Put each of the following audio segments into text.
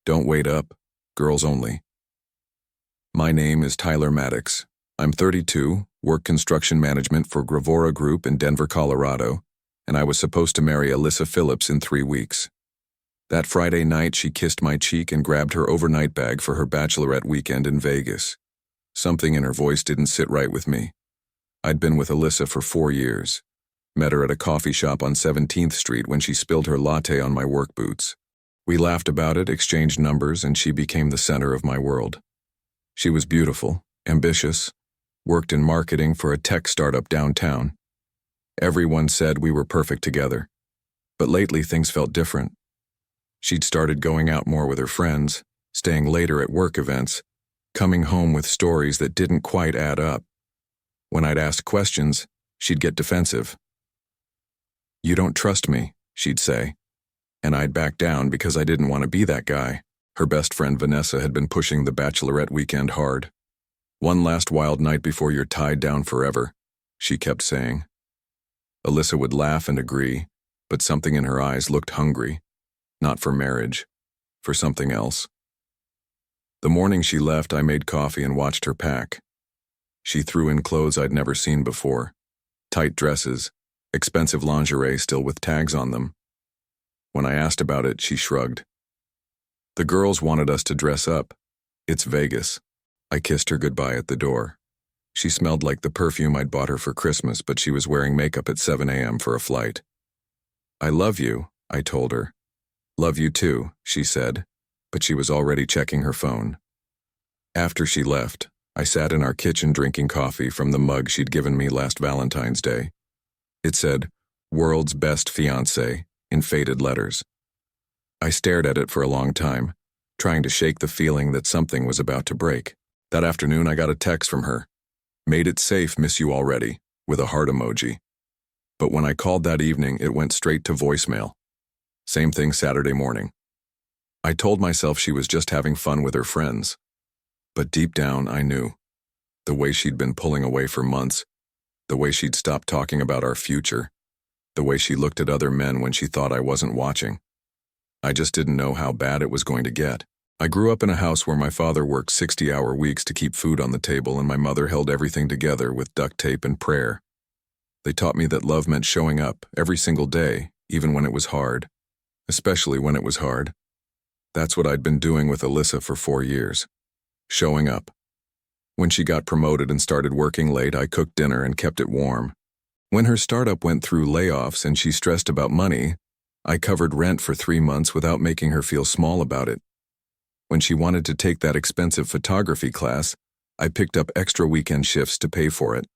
Don't wait up. Girls only. My name is Tyler Maddox. I'm 32, work construction management for Gravora Group in Denver, Colorado, and I was supposed to marry Alyssa Phillips in 3 weeks. That Friday night, she kissed my cheek and grabbed her overnight bag for her Bachelorette weekend in Vegas. Something in her voice didn't sit right with me. I'd been with Alyssa for 4 years. Met her at a coffee shop on 17th Street when she spilled her latte on my work boots. We laughed about it, exchanged numbers, and she became the center of my world. She was beautiful, ambitious, worked in marketing for a tech startup downtown. Everyone said we were perfect together. But lately things felt different. She'd started going out more with her friends, staying later at work events, coming home with stories that didn't quite add up. When I'd ask questions, she'd get defensive. "You don't trust me," she'd say. And I'd back down because I didn't want to be that guy. Her best friend Vanessa had been pushing the Bachelorette weekend hard. "One last wild night before you're tied down forever," she kept saying. Alyssa would laugh and agree, but something in her eyes looked hungry. Not for marriage, for something else. The morning she left, I made coffee and watched her pack. She threw in clothes I'd never seen before. Tight dresses, expensive lingerie still with tags on them. When I asked about it, she shrugged. "The girls wanted us to dress up. It's Vegas." I kissed her goodbye at the door. She smelled like the perfume I'd bought her for Christmas, but she was wearing makeup at 7 a.m. for a flight. "I love you," I told her. "Love you too," she said, but she was already checking her phone. After she left, I sat in our kitchen drinking coffee from the mug she'd given me last Valentine's Day. It said, "World's Best Fiancée," in faded letters. I stared at it for a long time, trying to shake the feeling that something was about to break. That afternoon, I got a text from her. "Made it safe, miss you already," with a heart emoji. But when I called that evening, it went straight to voicemail. Same thing Saturday morning. I told myself she was just having fun with her friends. But deep down, I knew. The way she'd been pulling away for months, the way she'd stopped talking about our future, the way she looked at other men when she thought I wasn't watching. I just didn't know how bad it was going to get. I grew up in a house where my father worked 60-hour weeks to keep food on the table and my mother held everything together with duct tape and prayer. They taught me that love meant showing up every single day, even when it was hard. Especially when it was hard. That's what I'd been doing with Alyssa for 4 years. Showing up. When she got promoted and started working late, I cooked dinner and kept it warm. When her startup went through layoffs and she stressed about money, I covered rent for 3 months without making her feel small about it. When she wanted to take that expensive photography class, I picked up extra weekend shifts to pay for it.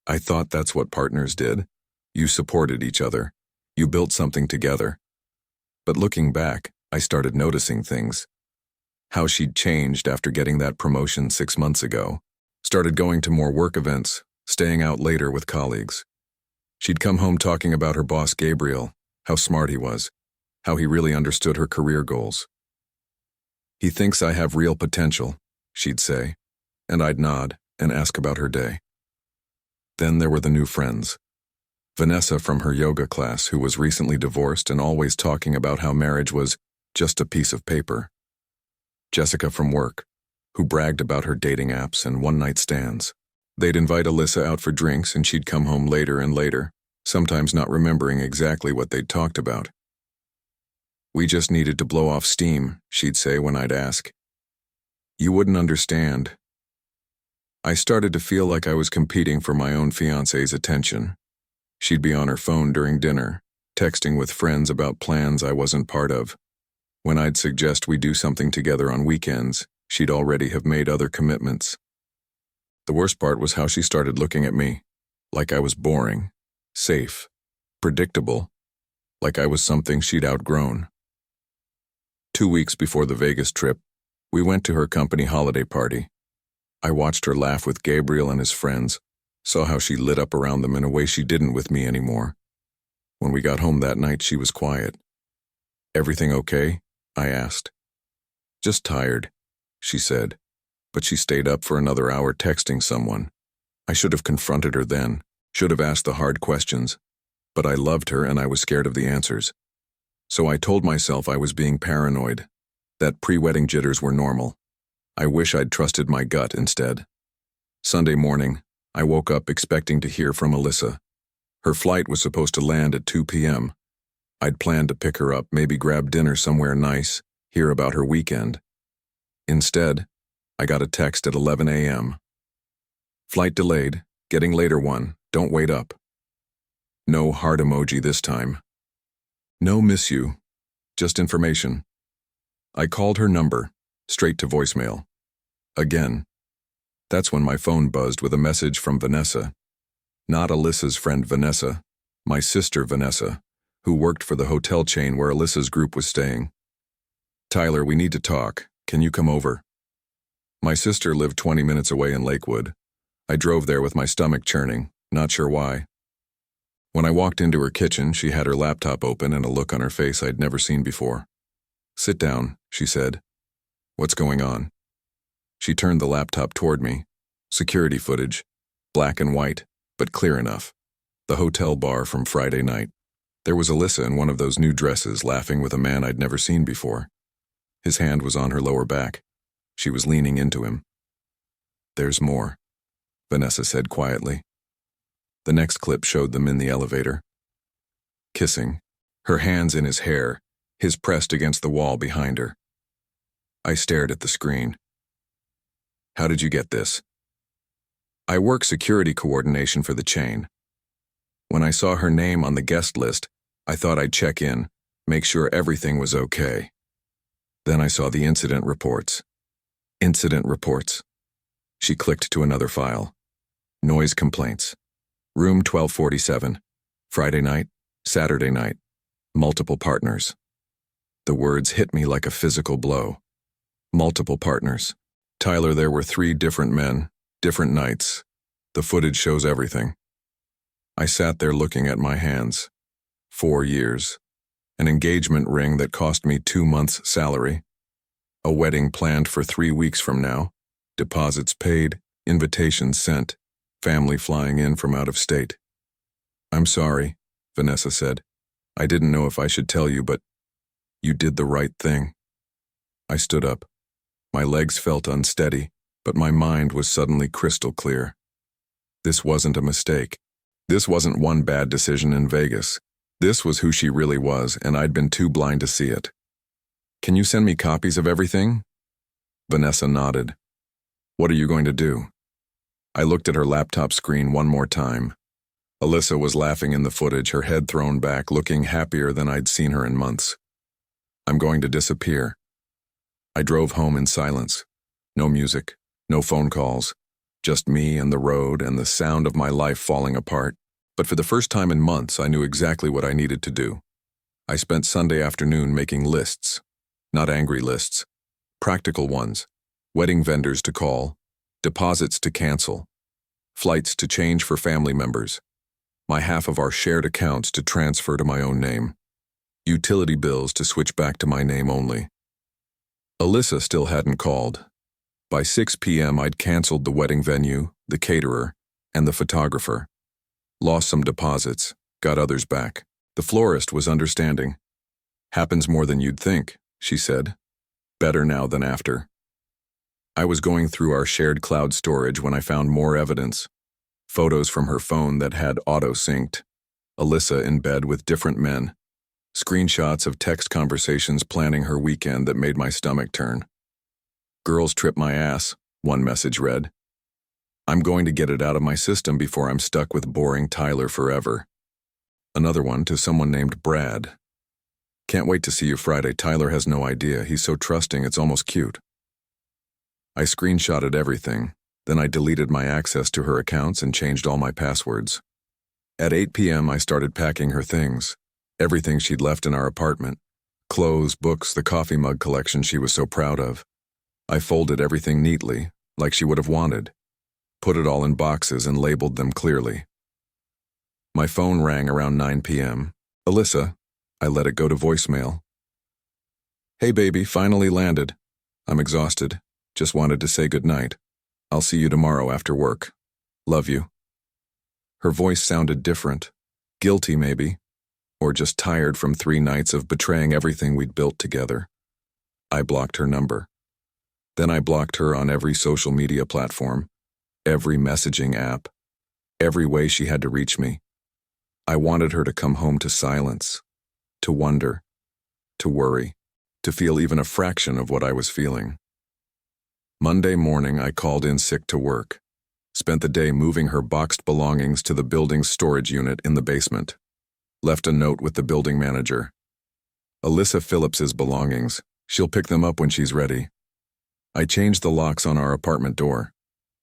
I thought that's what partners did. You supported each other. You built something together. But looking back, I started noticing things. How she'd changed after getting that promotion 6 months ago. Started going to more work events, staying out later with colleagues. She'd come home talking about her boss Gabriel, how smart he was, how he really understood her career goals. "He thinks I have real potential," she'd say, and I'd nod and ask about her day. Then there were the new friends. Vanessa from her yoga class, who was recently divorced and always talking about how marriage was just a piece of paper. Jessica from work, who bragged about her dating apps and one-night stands. They'd invite Alyssa out for drinks and she'd come home later and later, sometimes not remembering exactly what they'd talked about. "We just needed to blow off steam," she'd say when I'd ask. "You wouldn't understand." I started to feel like I was competing for my own fiancée's attention. She'd be on her phone during dinner, texting with friends about plans I wasn't part of. When I'd suggest we do something together on weekends, she'd already have made other commitments. The worst part was how she started looking at me, like I was boring, safe, predictable, like I was something she'd outgrown. 2 weeks before the Vegas trip, we went to her company holiday party. I watched her laugh with Gabriel and his friends, saw how she lit up around them in a way she didn't with me anymore. When we got home that night, she was quiet. "Everything okay?" I asked. "Just tired," she said, but she stayed up for another hour texting someone. I should have confronted her then, should have asked the hard questions, but I loved her and I was scared of the answers. So I told myself I was being paranoid, that pre-wedding jitters were normal. I wish I'd trusted my gut instead. Sunday morning, I woke up expecting to hear from Alyssa. Her flight was supposed to land at 2 p.m. I'd planned to pick her up, maybe grab dinner somewhere nice, hear about her weekend. Instead, I got a text at 11 a.m. Flight delayed, getting later one, don't wait up. No heart emoji this time. No miss you, just information. I called her number, straight to voicemail. Again. That's when my phone buzzed with a message from Vanessa. Not Alyssa's friend Vanessa, my sister Vanessa, who worked for the hotel chain where Alyssa's group was staying. Tyler, we need to talk. Can you come over? My sister lived 20 minutes away in Lakewood. I drove there with my stomach churning, not sure why. When I walked into her kitchen, she had her laptop open and a look on her face I'd never seen before. Sit down, she said. What's going on? She turned the laptop toward me. Security footage, black and white, but clear enough. The hotel bar from Friday night. There was Alyssa in one of those new dresses, laughing with a man I'd never seen before. His hand was on her lower back. She was leaning into him. There's more, Vanessa said quietly. The next clip showed them in the elevator. Kissing, her hands in his hair, his pressed against the wall behind her. I stared at the screen. How did you get this? I work security coordination for the chain. When I saw her name on the guest list, I thought I'd check in, make sure everything was okay. Then I saw the incident reports. Incident reports. She clicked to another file. Noise complaints. Room 1247. Friday night, Saturday night. Multiple partners. The words hit me like a physical blow. Multiple partners. Tyler, there were 3 different men, different nights. The footage shows everything. I sat there looking at my hands. 4 years. An engagement ring that cost me 2 months' salary. A wedding planned for 3 weeks from now. Deposits paid, invitations sent, family flying in from out of state. I'm sorry, Vanessa said. I didn't know if I should tell you, but you did the right thing. I stood up. My legs felt unsteady, but my mind was suddenly crystal clear. This wasn't a mistake. This wasn't one bad decision in Vegas. This was who she really was, and I'd been too blind to see it. Can you send me copies of everything? Vanessa nodded. What are you going to do? I looked at her laptop screen one more time. Alyssa was laughing in the footage, her head thrown back, looking happier than I'd seen her in months. I'm going to disappear. I drove home in silence. No music, no phone calls, just me and the road and the sound of my life falling apart. But for the first time in months, I knew exactly what I needed to do. I spent Sunday afternoon making lists. Not angry lists. Practical ones. Wedding vendors to call. Deposits to cancel. Flights to change for family members. My half of our shared accounts to transfer to my own name. Utility bills to switch back to my name only. Alyssa still hadn't called. By 6 p.m. I'd canceled the wedding venue, the caterer, and the photographer. Lost some deposits, got others back. The florist was understanding. Happens more than you'd think, she said. Better now than after. I was going through our shared cloud storage when I found more evidence. Photos from her phone that had auto-synced. Alyssa in bed with different men. Screenshots of text conversations planning her weekend that made my stomach turn. Girls trip my ass, one message read. I'm going to get it out of my system before I'm stuck with boring Tyler forever. Another one to someone named Brad. Can't wait to see you Friday. Tyler has no idea. He's so trusting it's almost cute. I screenshotted everything. Then I deleted my access to her accounts and changed all my passwords. At 8 p.m. I started packing her things. Everything she'd left in our apartment. Clothes, books, the coffee mug collection she was so proud of. I folded everything neatly, like she would have wanted. Put it all in boxes and labeled them clearly. My phone rang around 9 p.m. Alyssa. I let it go to voicemail. Hey baby, finally landed. I'm exhausted. Just wanted to say goodnight. I'll see you tomorrow after work. Love you. Her voice sounded different. Guilty maybe. Or just tired from 3 nights of betraying everything we'd built together. I blocked her number. Then I blocked her on every social media platform, every messaging app, every way she had to reach me. I wanted her to come home to silence, to wonder, to worry, to feel even a fraction of what I was feeling. Monday morning, I called in sick to work, spent the day moving her boxed belongings to the building's storage unit in the basement, left a note with the building manager. Alyssa Phillips's belongings. She'll pick them up when she's ready. I changed the locks on our apartment door.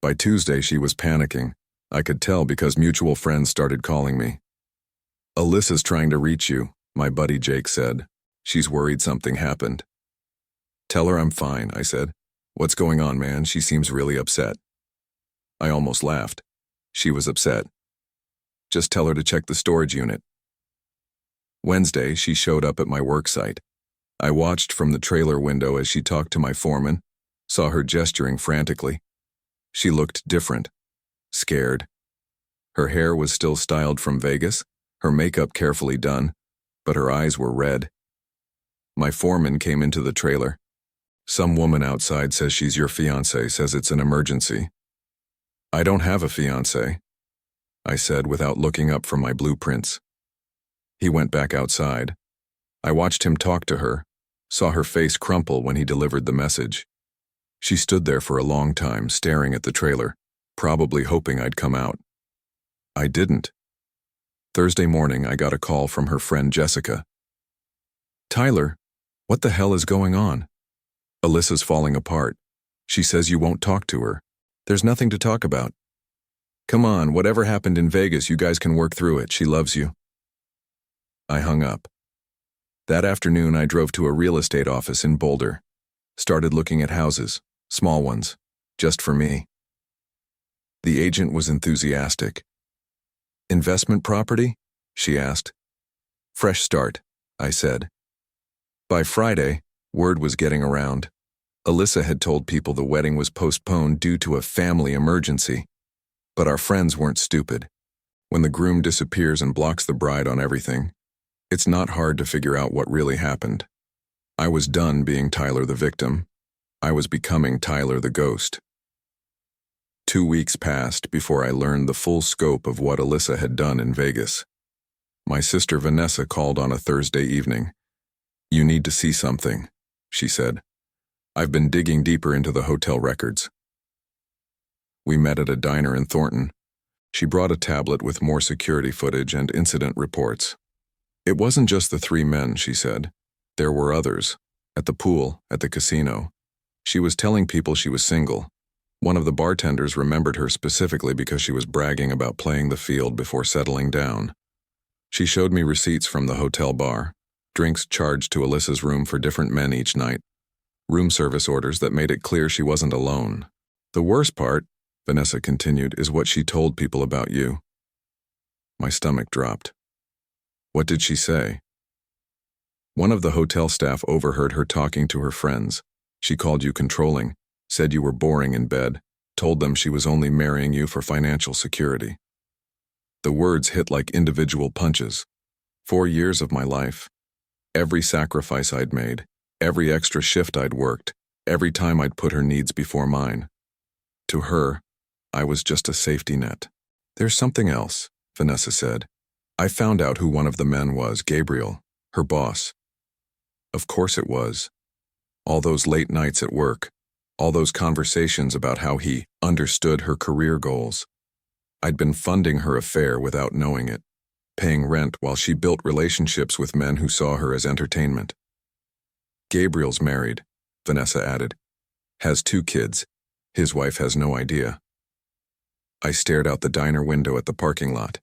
By Tuesday, she was panicking. I could tell because mutual friends started calling me. Alyssa's trying to reach you, my buddy Jake said. She's worried something happened. Tell her I'm fine, I said. What's going on, man? She seems really upset. I almost laughed. She was upset. Just tell her to check the storage unit. Wednesday, she showed up at my work site. I watched from the trailer window as she talked to my foreman, saw her gesturing frantically. She looked different, scared. Her hair was still styled from Vegas, her makeup carefully done, but her eyes were red. My foreman came into the trailer. Some woman outside says she's your fiancée, says it's an emergency. I don't have a fiancé, I said without looking up from my blueprints. He went back outside. I watched him talk to her, saw her face crumple when he delivered the message. She stood there for a long time, staring at the trailer, probably hoping I'd come out. I didn't. Thursday morning, I got a call from her friend Jessica. Tyler, what the hell is going on? Alyssa's falling apart. She says you won't talk to her. There's nothing to talk about. Come on, whatever happened in Vegas, you guys can work through it. She loves you. I hung up. That afternoon, I drove to a real estate office in Boulder. Started looking at houses, small ones, just for me. The agent was enthusiastic. Investment property? She asked. Fresh start, I said. By Friday, word was getting around. Alyssa had told people the wedding was postponed due to a family emergency. But our friends weren't stupid. When the groom disappears and blocks the bride on everything, it's not hard to figure out what really happened. I was done being Tyler the victim. I was becoming Tyler the ghost. 2 weeks passed before I learned the full scope of what Alyssa had done in Vegas. My sister Vanessa called on a Thursday evening. You need to see something, she said. I've been digging deeper into the hotel records. We met at a diner in Thornton. She brought a tablet with more security footage and incident reports. It wasn't just the 3 men, she said. There were others. At the pool, at the casino. She was telling people she was single. One of the bartenders remembered her specifically because she was bragging about playing the field before settling down. She showed me receipts from the hotel bar, drinks charged to Alyssa's room for different men each night, room service orders that made it clear she wasn't alone. The worst part, Vanessa continued, is what she told people about you. My stomach dropped. What did she say? One of the hotel staff overheard her talking to her friends. She called you controlling, said you were boring in bed, told them she was only marrying you for financial security. The words hit like individual punches. 4 years of my life. Every sacrifice I'd made, every extra shift I'd worked, every time I'd put her needs before mine. To her, I was just a safety net. There's something else, Vanessa said. I found out who one of the men was, Gabriel, her boss. Of course it was. All those late nights at work, all those conversations about how he understood her career goals. I'd been funding her affair without knowing it, paying rent while she built relationships with men who saw her as entertainment. Gabriel's married, Vanessa added. Has 2 kids. His wife has no idea. I stared out the diner window at the parking lot.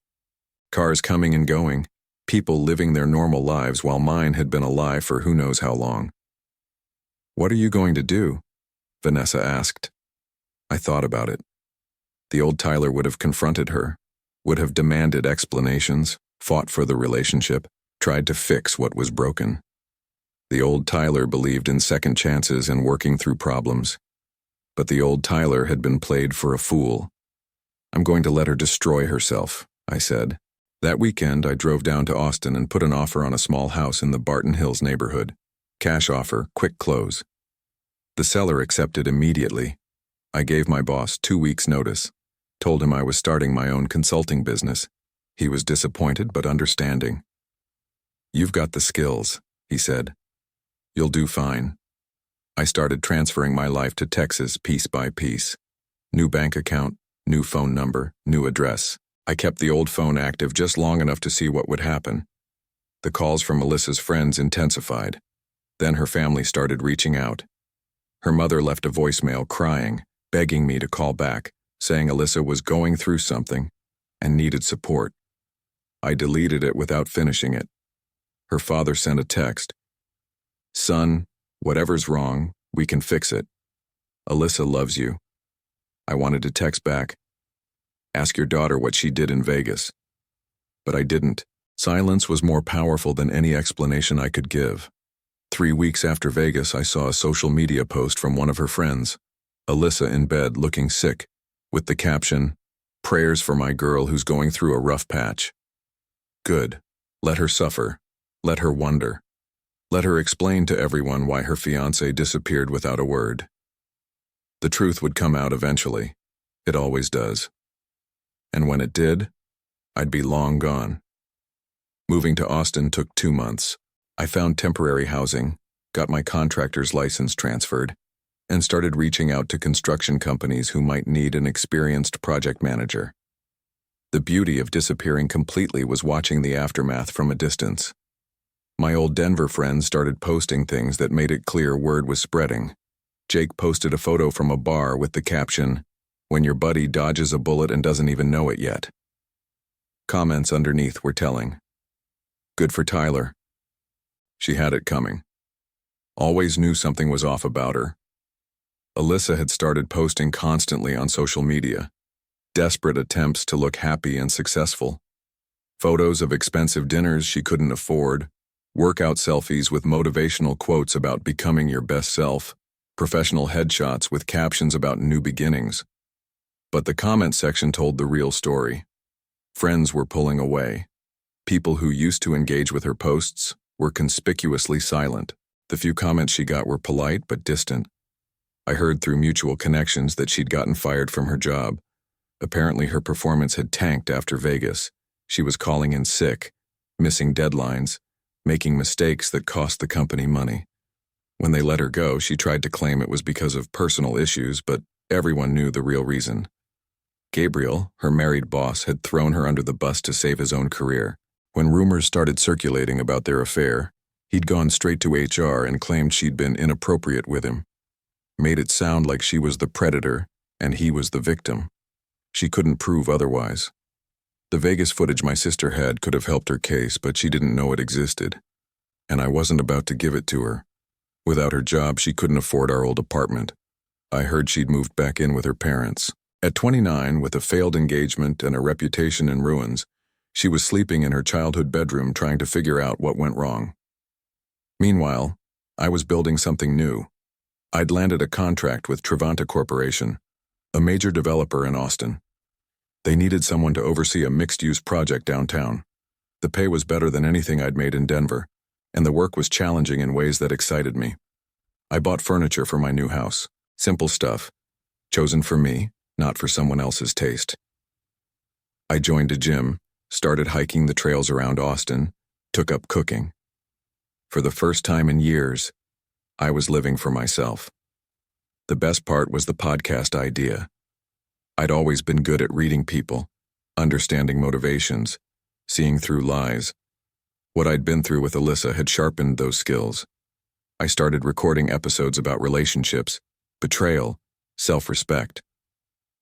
Cars coming and going, people living their normal lives while mine had been a lie for who knows how long. What are you going to do? Vanessa asked. I thought about it. The old Tyler would have confronted her, would have demanded explanations, fought for the relationship, tried to fix what was broken. The old Tyler believed in second chances and working through problems. But the old Tyler had been played for a fool. I'm going to let her destroy herself, I said. That weekend, I drove down to Austin and put an offer on a small house in the Barton Hills neighborhood. Cash offer, quick close. The seller accepted immediately. I gave my boss 2 weeks' notice, told him I was starting my own consulting business. He was disappointed but understanding. "You've got the skills," he said. "You'll do fine." I started transferring my life to Texas piece by piece. New bank account, new phone number, new address. I kept the old phone active just long enough to see what would happen. The calls from Melissa's friends intensified. Then her family started reaching out. Her mother left a voicemail crying, begging me to call back, saying Alyssa was going through something and needed support. I deleted it without finishing it. Her father sent a text. "Son, whatever's wrong, we can fix it. Alyssa loves you." I wanted to text back, "Ask your daughter what she did in Vegas." But I didn't. Silence was more powerful than any explanation I could give. 3 weeks after Vegas, I saw a social media post from one of her friends, Alyssa in bed looking sick, with the caption, "Prayers for my girl who's going through a rough patch." Good. Let her suffer. Let her wonder. Let her explain to everyone why her fiancé disappeared without a word. The truth would come out eventually. It always does. And when it did, I'd be long gone. Moving to Austin took 2 months. I found temporary housing, got my contractor's license transferred, and started reaching out to construction companies who might need an experienced project manager. The beauty of disappearing completely was watching the aftermath from a distance. My old Denver friends started posting things that made it clear word was spreading. Jake posted a photo from a bar with the caption, "When your buddy dodges a bullet and doesn't even know it yet." Comments underneath were telling. "Good for Tyler. She had it coming. Always knew something was off about her." Alyssa had started posting constantly on social media. Desperate attempts to look happy and successful. Photos of expensive dinners she couldn't afford, workout selfies with motivational quotes about becoming your best self, professional headshots with captions about new beginnings. But the comment section told the real story. Friends were pulling away. People who used to engage with her posts were conspicuously silent. The few comments she got were polite but distant. I heard through mutual connections that she'd gotten fired from her job. Apparently her performance had tanked after Vegas. She was calling in sick, missing deadlines, making mistakes that cost the company money. When they let her go, she tried to claim it was because of personal issues, but everyone knew the real reason. Gabriel, her married boss, had thrown her under the bus to save his own career. When rumors started circulating about their affair, he'd gone straight to HR and claimed she'd been inappropriate with him. Made it sound like she was the predator and he was the victim. She couldn't prove otherwise. The Vegas footage my sister had could have helped her case, but she didn't know it existed. And I wasn't about to give it to her. Without her job, she couldn't afford our old apartment. I heard she'd moved back in with her parents. At 29, with a failed engagement and a reputation in ruins, she was sleeping in her childhood bedroom trying to figure out what went wrong. Meanwhile, I was building something new. I'd landed a contract with Trevanta Corporation, a major developer in Austin. They needed someone to oversee a mixed-use project downtown. The pay was better than anything I'd made in Denver, and the work was challenging in ways that excited me. I bought furniture for my new house, simple stuff, chosen for me, not for someone else's taste. I joined a gym, started hiking the trails around Austin, took up cooking. For the first time in years, I was living for myself. The best part was the podcast idea. I'd always been good at reading people, understanding motivations, seeing through lies. What I'd been through with Alyssa had sharpened those skills. I started recording episodes about relationships, betrayal, self-respect.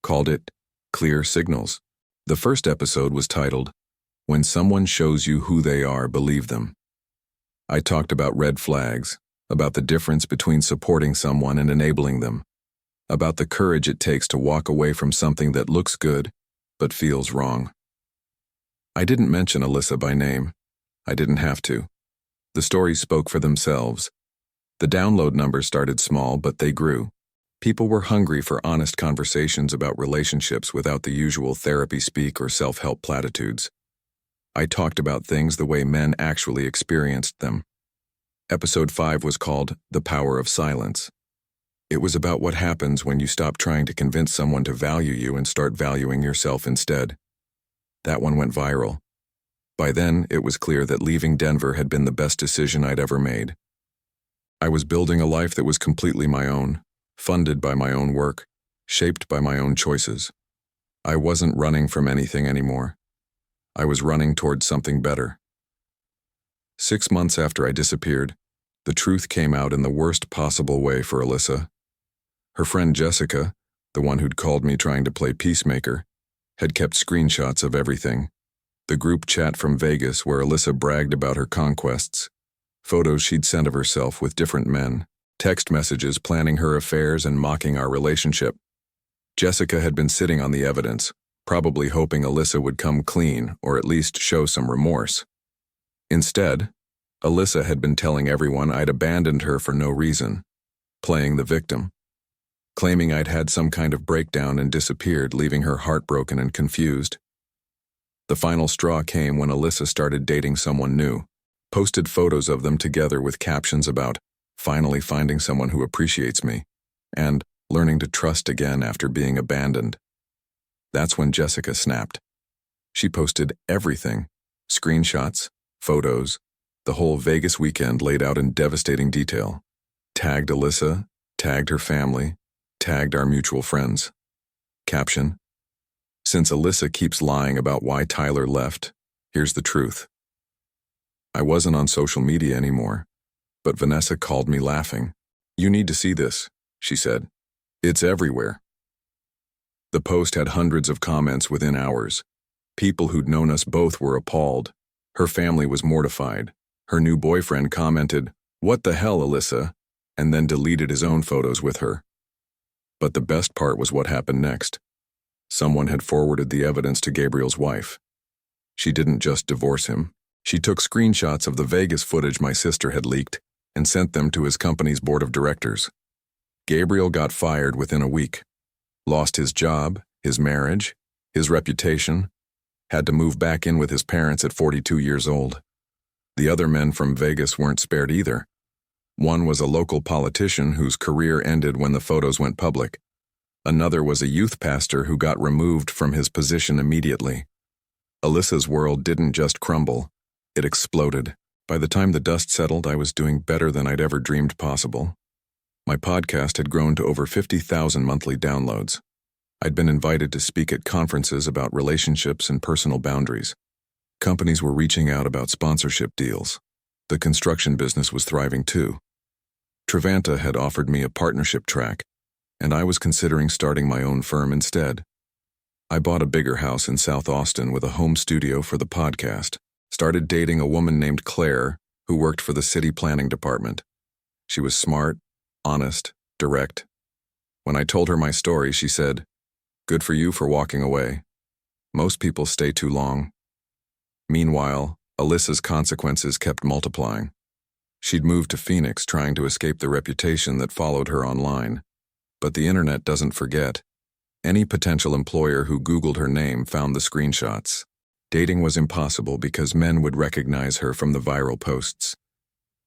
Called it Clear Signals. The first episode was titled, "When Someone Shows You Who They Are, Believe Them." I talked about red flags, about the difference between supporting someone and enabling them, about the courage it takes to walk away from something that looks good but feels wrong. I didn't mention Alyssa by name. I didn't have to. The stories spoke for themselves. The download numbers started small, but they grew. People were hungry for honest conversations about relationships without the usual therapy speak or self-help platitudes. I talked about things the way men actually experienced them. Episode 5 was called The Power of Silence. It was about what happens when you stop trying to convince someone to value you and start valuing yourself instead. That one went viral. By then, it was clear that leaving Denver had been the best decision I'd ever made. I was building a life that was completely my own, funded by my own work, shaped by my own choices. I wasn't running from anything anymore. I was running towards something better. 6 months after I disappeared, the truth came out in the worst possible way for Alyssa. Her friend Jessica, the one who'd called me trying to play peacemaker, had kept screenshots of everything. The group chat from Vegas where Alyssa bragged about her conquests, photos she'd sent of herself with different men, text messages planning her affairs and mocking our relationship. Jessica had been sitting on the evidence, probably hoping Alyssa would come clean or at least show some remorse. Instead, Alyssa had been telling everyone I'd abandoned her for no reason, playing the victim, claiming I'd had some kind of breakdown and disappeared, leaving her heartbroken and confused. The final straw came when Alyssa started dating someone new, posted photos of them together with captions about finally finding someone who appreciates me, and learning to trust again after being abandoned. That's when Jessica snapped. She posted everything, screenshots, photos, the whole Vegas weekend laid out in devastating detail. Tagged Alyssa, tagged her family, tagged our mutual friends. Caption: since Alyssa keeps lying about why Tyler left, here's the truth. I wasn't on social media anymore, but Vanessa called me laughing. You need to see this, she said. It's everywhere. The post had hundreds of comments within hours. People who'd known us both were appalled. Her family was mortified. Her new boyfriend commented, "What the hell, Alyssa?" and then deleted his own photos with her. But the best part was what happened next. Someone had forwarded the evidence to Gabriel's wife. She didn't just divorce him. She took screenshots of the Vegas footage my sister had leaked and sent them to his company's board of directors. Gabriel got fired within a week, lost his job, his marriage, his reputation, had to move back in with his parents at 42 years old. The other men from Vegas weren't spared either. One was a local politician whose career ended when the photos went public. Another was a youth pastor who got removed from his position immediately. Alyssa's world didn't just crumble, it exploded. By the time the dust settled, I was doing better than I'd ever dreamed possible. My podcast had grown to over 50,000 monthly downloads. I'd been invited to speak at conferences about relationships and personal boundaries. Companies were reaching out about sponsorship deals. The construction business was thriving too. Trevanta had offered me a partnership track, and I was considering starting my own firm instead. I bought a bigger house in South Austin with a home studio for the podcast, started dating a woman named Claire who worked for the city planning department. She was smart, honest, direct. When I told her my story, she said, "Good for you for walking away. Most people stay too long." Meanwhile, Alyssa's consequences kept multiplying. She'd moved to Phoenix trying to escape the reputation that followed her online. But the internet doesn't forget. Any potential employer who Googled her name found the screenshots. Dating was impossible because men would recognize her from the viral posts.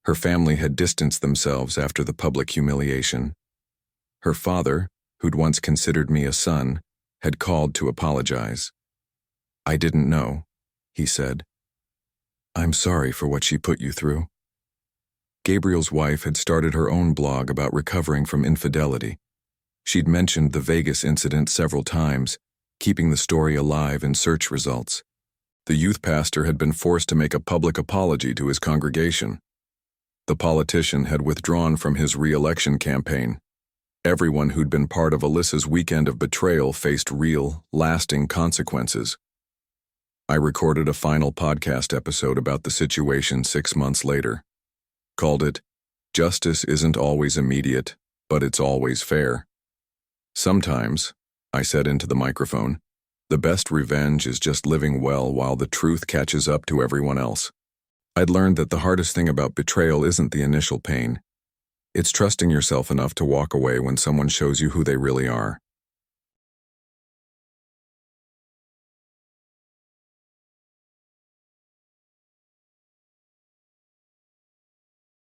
Her family had distanced themselves after the public humiliation. Her father, who'd once considered me a son, had called to apologize. "I didn't know," he said. "I'm sorry for what she put you through." Gabriel's wife had started her own blog about recovering from infidelity. She'd mentioned the Vegas incident several times, keeping the story alive in search results. The youth pastor had been forced to make a public apology to his congregation. The politician had withdrawn from his re-election campaign. Everyone who'd been part of Alyssa's weekend of betrayal faced real, lasting consequences. I recorded a final podcast episode about the situation 6 months later. Called it, "Justice Isn't Always Immediate, but It's Always Fair." Sometimes, I said into the microphone, the best revenge is just living well while the truth catches up to everyone else. I'd learned that the hardest thing about betrayal isn't the initial pain. It's trusting yourself enough to walk away when someone shows you who they really are.